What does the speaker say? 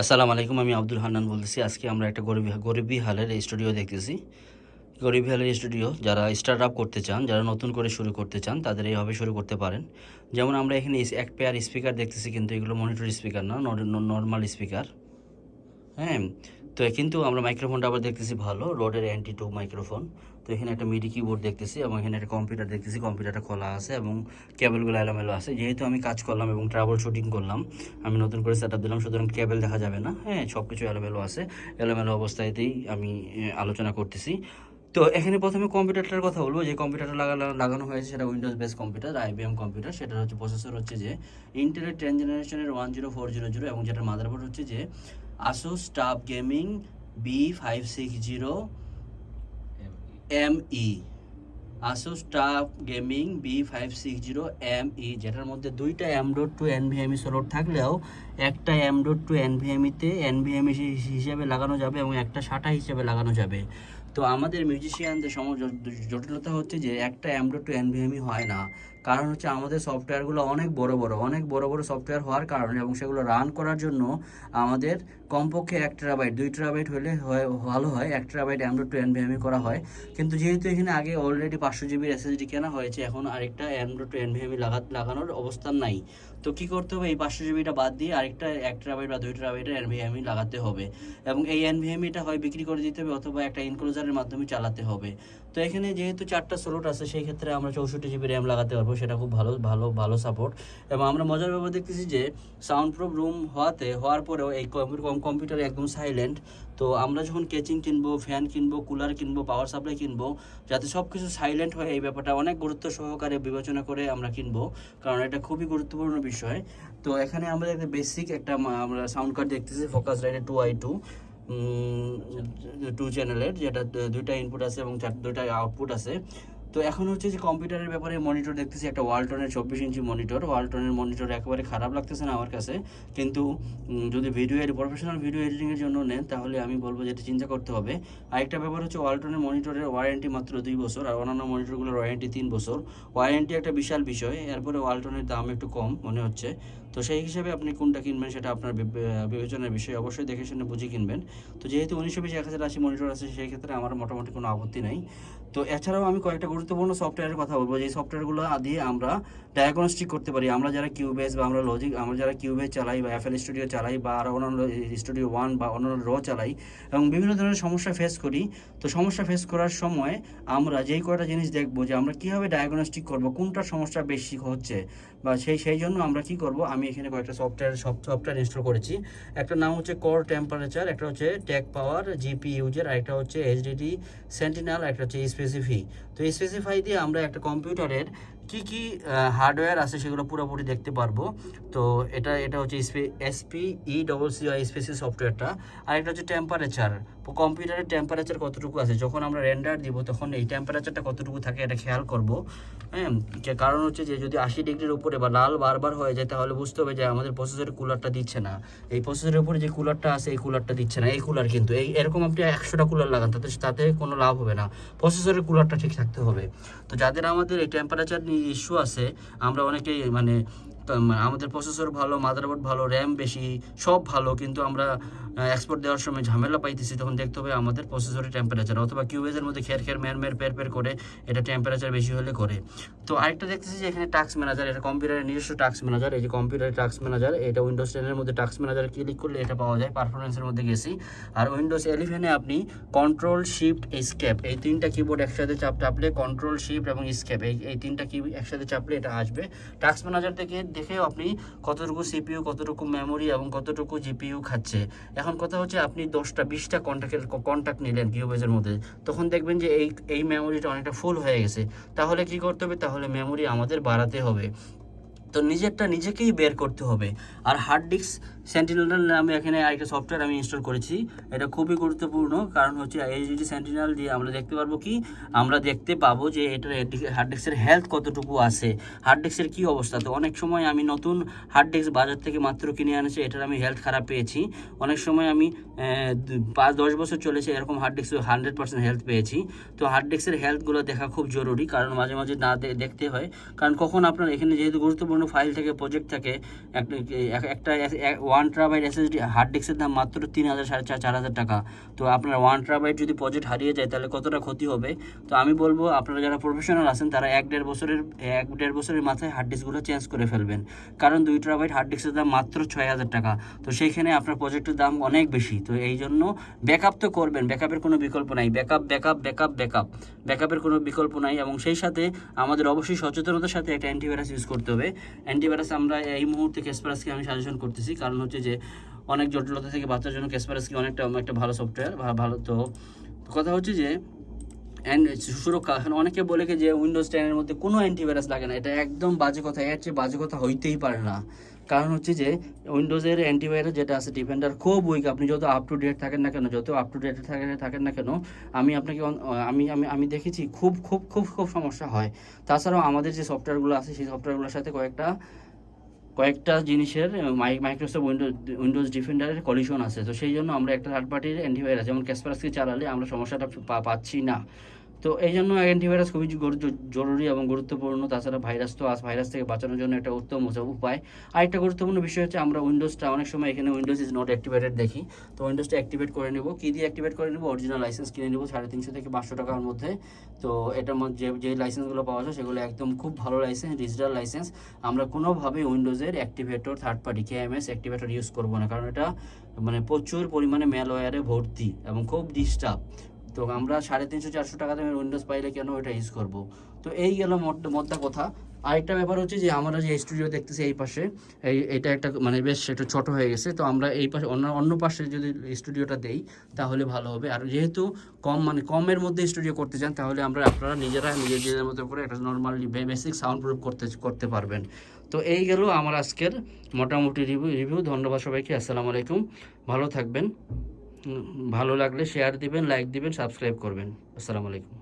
আসসালামু আলাইকুম, আমি আব্দুল হান্নান বলতেছি। আজকে আমরা একটা গরিবি হালের স্টুডিও দেখতেছি। গরিবি হালের স্টুডিও যারা স্টার্ট আপ করতে চান, যারা নতুন করে শুরু করতে চান, তাদের এইভাবে শুরু করতে পারেন। যেমন আমরা এখানে এক পেয়ার স্পিকার দেখতেছি, কিন্তু এগুলো মনিটর স্পিকার না, নর্মাল স্পিকার। হ্যাঁ, তো কিন্তু আমরা মাইক্রোফোনটা আবার দেখতেছি ভালো, রোডের NT2 মাইক্রোফোন। তো এখানে একটা মিডি কিবোর্ড দেখতেছি এবং এখানে একটা কম্পিউটার দেখতেছি। কম্পিউটারটা খোলা আছে এবং কেবলগুলো এলোমেলো আছে। যেহেতু আমি কাজ করলাম এবং ট্রাভেল শুটিং করলাম, আমি নতুন করে সেট আপ দিলাম, সুতরাং কেবল দেখা যাবে না। হ্যাঁ, সব কিছু এলোমেলো আছে। এলোমেলো অবস্থাতেই আমি আলোচনা করতেছি। তো এখানে প্রথমে কম্পিউটারটার কথা বলবো। যে কম্পিউটারটা লাগানো হয়েছে সেটা Windows base computer, IBM computer. সেটার হচ্ছে প্রসেসর হচ্ছে যে ইন্টেলের 10 জেনারেশনের 10400 এবং যেটার মাদারবোর্ড হচ্ছে যে Asus TUF Gaming B560 ME। Asus TUF Gaming B560 ME, যেটার মধ্যে দুইটা M.2 NVMe স্লট থাকলেও একটা M.2 NVMe-তে NVMe হিসেবে লাগানো যাবে এবং একটা SATA হিসেবে লাগানো যাবে। তো আমাদের মিউজিশিয়ানদের জটিলতা হচ্ছে যে একটা M.2 NVMe হয় না। কারণ হচ্ছে আমাদের সফটওয়্যারগুলো অনেক বড় বড় সফটওয়্যার হওয়ার কারণে এবং সেগুলো রান করার জন্য আমাদের কমপক্ষে 1 টেরাবাইট 2 টেরাবাইট হলে ভালো হয়। 1 টেরাবাইট M.2 NVMe করা হয়। কিন্তু যেহেতু এখানে আগে অলরেডি 500 GB SSD কেনা হয়েছে, এখন আরেকটা M.2 NVMe লাগানোর অবস্থান নাই। তো কী করতে হবে, এই 500 GBটা বাদ দিয়ে আরেকটা 1 টেরাবাইট বা 2 টেরাবাইটের NVMe লাগাতে হবে এবং এই NVMeটা হয় বিক্রি করে দিতে হবে অথবা একটা এনক্লোজারের মাধ্যমে চালাতে হবে। তো এখানে যেহেতু 4টা স্লট আছে, সেই ক্ষেত্রে আমরা 64 GB RAM লাগাতে পারবো। সেটা খুব ভালো সাপোর্ট। এবং আমরা মজার ব্যাপার দেখতেছি যে সাউন্ড প্রুফ রুম হওয়ার পরেও এই কম্পিউটার একদম সাইলেন্ট। তো আমরা যখন কেচিং কিনবো, ফ্যান কিনবো, কুলার কিনবো, পাওয়ার সাপ্লাই কিনবো, যাতে সব কিছু সাইলেন্ট হয়, এই ব্যাপারটা অনেক গুরুত্ব সহকারে বিবেচনা করে আমরা কিনবো, কারণ এটা খুবই গুরুত্বপূর্ণ বিষয়। তো এখানে আমরা একটা বেসিক একটা আমরা সাউন্ড কার্ড দেখতেছি, ফোকাস রাইটে 2i2 2 চ্যানেলের, যেটা দুইটা ইনপুট আছে এবং দুইটা আউটপুট আছে। তো এখন হচ্ছে যে কম্পিউটারের ব্যাপারে মনিটর দেখতেছি, একটা ওয়ালটনের 24 ইঞ্চি মনিটর। ওয়ালটনের মনিটর একেবারে খারাপ লাগতেছে না আমার কাছে, কিন্তু যদি প্রফেশনাল ভিডিও এডিটিংয়ের জন্য নেন, তাহলে আমি বলবো যে এটা চিন্তা করতে হবে। আরেকটা ব্যাপার হচ্ছে ওয়ালটনের মনিটরের ওয়ারেন্টি মাত্র 2 বছর, আর অন্যান্য মনিটরগুলোর ওয়ারেন্টি 3 বছর। ওয়ারেন্টি একটা বিশাল বিষয়, এরপরে ওয়ালটনের দাম একটু কম মনে হচ্ছে। তো সেই হিসাবে আপনি কোনটা কিনবেন সেটা আপনার বিবেচনার বিষয়, অবশ্যই দেখে শুনে বুঝে কিনবেন। তো যেহেতু 1920 1080 মনিটর আছে, সেই ক্ষেত্রে আমার মোটামুটি কোনো আপত্তি নাই। তো এছাড়াও আমি কয়েকটা গুরুত্বপূর্ণ সফটওয়্যারের কথা বলবো, যে সফটওয়্যারগুলো দিয়ে আমরা ডায়াগনস্টিক করতে পারি। আমরা যারা কিউবেস বা আমরা যারা কিউবেস চালাই বা FL স্টুডিও চালাই বা আরও অন্যান্য স্টুডিও 1 বা অন্যান্য র চালাই এবং বিভিন্ন ধরনের সমস্যা ফেস করি। তো সমস্যা ফেস করার সময় আমরা যেই কয়টা জিনিস দেখবো যে আমরা কীভাবে ডায়াগনস্টিক করবো, কোনটার সমস্যা বেশি হচ্ছে, বা সেই জন্য আমরা কি করব, আমি এখানে কয়েকটা সফটওয়্যার ইনস্টল করেছি। একটা নাম হচ্ছে কোর টেম্পারেচার, একটা হচ্ছে টেক পাওয়ার GP ইউজার, আর একটা হচ্ছে HDD সেন্টিনেল, একটা হচ্ছে স্পেসিফাই। তো স্পেসিফাই দিয়ে আমরা একটা কম্পিউটারের কি হার্ডওয়্যার আছে সেগুলো পুরোপুরি দেখতে পারবো। তো এটা হচ্ছে SPECCI স্পেসি সফটওয়্যারটা। আর একটা হচ্ছে টেম্পারেচার, কম্পিউটারের টেম্পারেচার কতটুকু আছে, যখন আমরা রেন্ডার দিব তখন এই টেম্পারেচারটা কতটুকু থাকে এটা খেয়াল করব। হ্যাঁ, কারণ হচ্ছে যে যদি 80 ডিগ্রির উপরে বা লাল বারবার হয়ে যায়, তাহলে বুঝতে হবে যে আমাদের প্রসেসরের কুলারটা দিচ্ছে না। এই প্রসেসরের উপরে যে কুলারটা আছে, এই কুলারটা দিচ্ছে না। এই কুলার কিন্তু এরকম আপনি 100টা কুলার লাগান, তাতে কোনো লাভ হবে না। প্রসেসরের কুলারটা ঠিক থাকতে হবে। তো যাদের আমাদের এই টেম্পারেচার নিয়ে ইস্যু আছে, আমরা অনেকেই আমাদের প্রসেসর ভালো, মাদারবোর্ড ভালো, র্যাম বেশি, সব ভালো, কিন্তু আমরা এক্সপোর্ট দেওয়ার সময় ঝামেলা পাইতেছি, তখন দেখতে হবে আমাদের প্রসেসরের টেম্পারেচার, অথবা কিউবেজের মধ্যে খের পের করে এটা টেম্পারেচার বেশি হলে করে। তো আরেকটা দেখতেছি যে এখানে টাস্ক ম্যানেজার, এটা কম্পিউটারের নিজস্ব টাস্ক ম্যানেজার। এই যে কম্পিউটারের টাস্ক ম্যানেজার, এটা উইন্ডোজ 10-এর মধ্যে টাস্ক ম্যানেজার ক্লিক করলে এটা পাওয়া যায়। পারফরমেন্সের মধ্যে গেছি। আর উইন্ডোজ 11-এ আপনি কন্ট্রোল শিফট এসকেপ, এই তিনটা কিবোর্ড একসাথে চাপলে, কন্ট্রোল শিফট এবং এসকেপ, এই তিনটা কি একসাথে চাপলে এটা আসবে। টাস্ক ম্যানেজার থেকে দেখেও আপনি কতটুকু CPU, কতটুকু মেমোরি এবং কতটুকু GPU খাচ্ছে। এখন কথা হচ্ছে আপনি 10টা 20টা কন্ট্যাক্ট নিলেন কিউবেজের মধ্যে, তখন দেখবেন যে এই মেমোরিটা অনেকটা ফুল হয়ে গেছে। তাহলে কি করতে হবে, তাহলে মেমোরি আমাদের বাড়াতে হবে। তো নিজেকেই বের করতে হবে। আর হার্ড ডিস্ক সেন্টিনেল নামে এখানে আরেকটা সফটওয়্যার আমি ইনস্টল করেছি। এটা খুবই গুরুত্বপূর্ণ, কারণ হচ্ছে HDD সেন্টিনেল দিয়ে আমরা দেখতে পারবো কি, আমরা দেখতে পাবো যে এটার হার্ড ডিস্কের হেলথ কতটুকু আছে, হার্ড ডিস্কের কী অবস্থা। তো অনেক সময় আমি নতুন হার্ড ডিস্ক বাজার থেকে মাত্র কিনে আনেছি, এটার আমি হেলথ খারাপ পেয়েছি। অনেক সময় আমি 5-10 বছর চলেছে, এরকম হার্ড ডিস্ক 100% হেলথ পেয়েছি। তো হার্ড ডিস্কের হেলথগুলো দেখা খুব জরুরি, কারণ মাঝে মাঝে না দেখতে হয়, কারণ কখন আপনার এখানে যেহেতু গুরুত্বপূর্ণ কোনো ফাইল থেকে প্রজেক্ট থাকে, একটা 1 টেরাবাইট এসএসডি হার্ড ডিস্কের দাম মাত্র 3,000 4,500 টাকা। তো আপনার 1 টেরাবাইট যদি প্রজেক্ট হারিয়ে যায় তাহলে কতটা ক্ষতি হবে। তো আমি বলবো আপনারা যারা প্রফেশনাল আছেন তারা 1-1.5 বছরের মাথায় হার্ড ডিস্কগুলো চেঞ্জ করে ফেলবেন, কারণ 2 টেরাবাইট হার্ড ডিস্কের দাম মাত্র 6,000 টাকা। তো সেইখানে আপনার প্রজেক্টের দাম অনেক বেশি। তো এই জন্য ব্যাকআপ তো করবেন, ব্যাকআপের কোনো বিকল্প নাই, ব্যাকআপের কোনো বিকল্প নাই। এবং সেই সাথে আমাদের অবশ্যই সচেতনতার সাথে একটা অ্যান্টিভাইরাস ইউজ করতে হবে। অ্যান্টিভাইরাস আমরা এই মুহূর্তে ক্যাসপারাসকে আমি সাজেশন করতেছি, কারণ হচ্ছে যে অনেক জটিলতা থেকে বাঁচার জন্য ক্যাসপারাসকি একটা ভালো সফটওয়্যার, ভালো। তো কথা হচ্ছে যে সুরক্ষা, এখন অনেকে বলে যে উইন্ডোজ 10-এর মধ্যে কোনো অ্যান্টিভাইরাস লাগে না, এটা একদম বাজে কথা, এর চেয়ে বাজে কথা হইতেই পারে না। কারণ হচ্ছে যে উইন্ডোজের অ্যান্টিভাইরাস যেটা আছে ডিফেন্ডার খুব উইক, আপনি যত আপ টু ডেট থাকেন না কেন, আমি দেখেছি খুব সমস্যা হয়। তাছাড়াও আমাদের যে সফটওয়্যারগুলো আছে সেই সফটওয়্যারগুলোর সাথে কয়েকটা জিনিসের মাইক্রোসফট উইন্ডোজ ডিফেন্ডারের কলিশন আছে। তো সেই জন্য আমরা একটা থার্ড পার্টির অ্যান্টিভাইরাস যেমন ক্যাসপারাসকে চালালে আমরা সমস্যাটা পাচ্ছি না। তো এই জন্য অ্যান্টিভাইরাস খুবই জরুরি এবং গুরুত্বপূর্ণ। তাছাড়া ভাইরাস থেকে বাঁচানোর জন্য একটা উত্তম উপায়। আরেকটা গুরুত্বপূর্ণ বিষয় হচ্ছে আমরা উইন্ডোজটা অনেক সময় এখানে উইন্ডোজ ইজ নট অ্যাক্টিভেটেড দেখি। তো উইন্ডোজটা অ্যাক্টিভেট করে নেব, কী দিয়ে অ্যাক্টিভেট করে নেব? অরিজিনাল লাইসেন্স কিনে নেব 350 থেকে 500 টাকার মধ্যে। তো এটার মধ্যে যে লাইসেন্সগুলো পাওয়া যায় সেগুলো একদম খুব ভালো লাইসেন্স, ডিজিটাল লাইসেন্স। আমরা কোনোভাবেই উইন্ডোজের activator third party KMS activator use করবো না, কারণ এটা প্রচুর পরিমাণে ম্যালওয়্যারে ভর্তি এবং খুব ডিস্টার্ব। তো আমরা 350-400 টাকা দামের উইন্ডোজ পাইলে কেন এটা ইউজ করব? তো এই গেল মোদ্দা কথা। আরেকটা ব্যাপার হচ্ছে যে আমরা যে স্টুডিও দেখতেছি এই পাশে, এটা একটা বেশ একটু ছোট হয়ে গেছে। তো আমরা এই পাশে অন্য পাশে যদি স্টুডিওটা দেই তাহলে ভালো হবে। আর যেহেতু কমের মধ্যে স্টুডিও করতে চান তাহলে আপনারা নিজেদের মতো করে একটা নর্মালি বেসিক সাউন্ড প্রুফ করতে পারবেন। তো এই গেল আমার আজকের মোটামুটি রিভিউ। ধন্যবাদ সবাইকে, আসসালামু আলাইকুম, ভালো থাকবেন। ভালো লাগলে শেয়ার দিবেন, লাইক দিবেন, সাবস্ক্রাইব করবেন। আসসালামু আলাইকুম।